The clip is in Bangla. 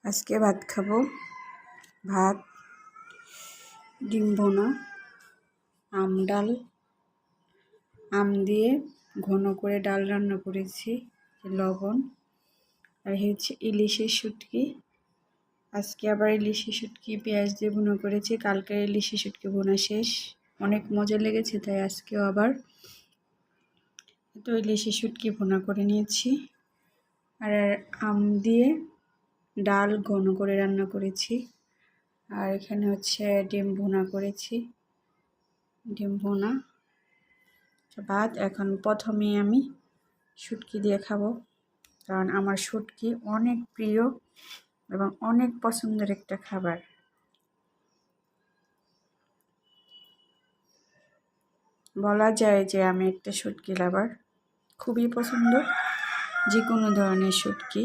আজকে ভাত খাবো। ভাত, ডিম ভুনা, ডাল, আম দিয়ে ঘন করে ডাল রান্না করেছি, লবণ। আর হচ্ছে ইলিশের শুটকি। আজকে আবার ইলিশের শুটকি পেঁয়াজ দিয়ে ভুনা করেছি। কালকে ইলিশের শুটকি ভুনা শেষ, অনেক মজা লেগেছে, তাই আজকেও আবার তো ইলিশের শুটকি ভুনা করে নিয়েছি। আর আম দিয়ে ডাল ঘন করে রান্না করেছি। আর এখানে হচ্ছে ডিম ভুনা করেছি, ডিম ভুনা ভাত। এখন প্রথমে আমি শুটকি দিয়ে খাবো, কারণ আমার শুটকি অনেক প্রিয় এবং অনেক পছন্দের একটা খাবার। বলা যায় যে আমি একটা শুটকি লাভার, খুবই পছন্দ যে কোনো ধরনের শুটকি।